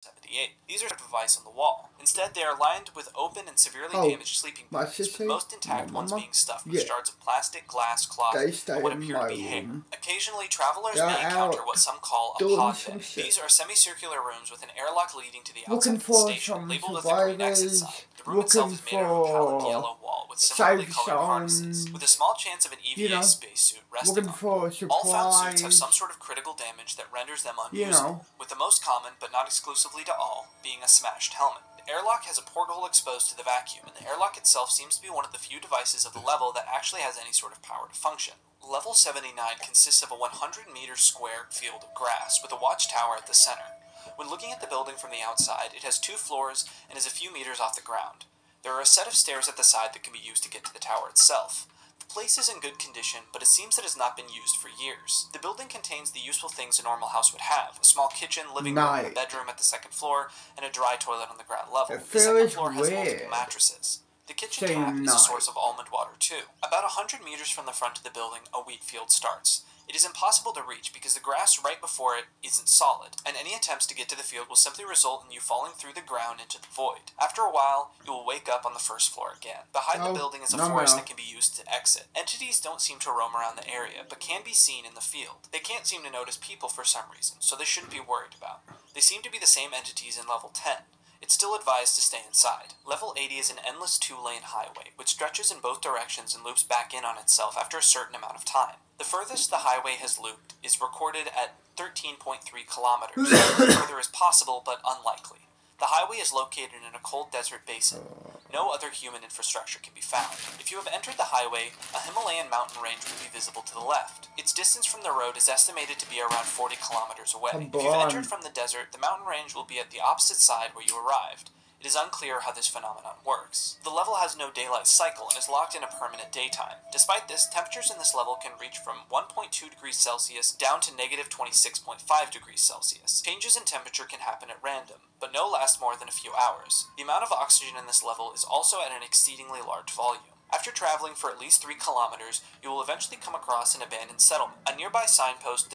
78. These are stripped of ice on the wall. Instead, they are lined with open and severely damaged sleeping bags, with most intact ones being stuffed with shards of plastic, glass, cloth, and what appear to be hair. Occasionally, travelers may encounter what some call a pod bay. These are semicircular rooms with an airlock leading to the outside of the station, labeled with a green exit sign. The room itself is made out of a pallid yellow wall with similarly colored harnesses, with a small chance of an EVA spacesuit resting on them. All found suits have some sort of critical damage that renders them unusable, with the most common, but not exclusively to all, being a smashed helmet. The airlock has a porthole exposed to the vacuum, and the airlock itself seems to be one of the few devices of the level that actually has any sort of power to function. Level 79 consists of a 100-meter square field of grass, with a watchtower at the center. When looking at the building from the outside, it has 2 floors and is a few meters off the ground. There are a set of stairs at the side that can be used to get to the tower itself. The place is in good condition, but it seems it has not been used for years. The building contains the useful things a normal house would have: a small kitchen, living room, a bedroom at the second floor, and a dry toilet on the ground level. The second floor has multiple mattresses. The kitchen tap is a source of almond water too. About 100 meters from the front of the building, a wheat field starts. It is impossible to reach because the grass right before it isn't solid, and any attempts to get to the field will simply result in you falling through the ground into the void. After a while, you will wake up on the first floor again. Behind the building is a forest that can be used to exit. Entities don't seem to roam around the area, but can be seen in the field. They can't seem to notice people for some reason, so they shouldn't be worried about. They seem to be the same entities in level 10. It's still advised to stay inside. Level 80 is an endless 2-lane highway, which stretches in both directions and loops back in on itself after a certain amount of time. The furthest the highway has looped is recorded at 13.3 kilometers. Further is possible, but unlikely. The highway is located in a cold desert basin. No other human infrastructure can be found. If you have entered the highway, a Himalayan mountain range will be visible to the left. Its distance from the road is estimated to be around 40 kilometers away. If you've entered from the desert, the mountain range will be at the opposite side where you arrived. It is unclear how this phenomenon works. The level has no daylight cycle and is locked in a permanent daytime. Despite this, temperatures in this level can reach from 1.2 degrees Celsius down to negative 26.5 degrees Celsius. Changes in temperature can happen at random, but no last more than a few hours. The amount of oxygen in this level is also at an exceedingly large volume. After traveling for at least 3 kilometers, you will eventually come across an abandoned settlement. A nearby signpost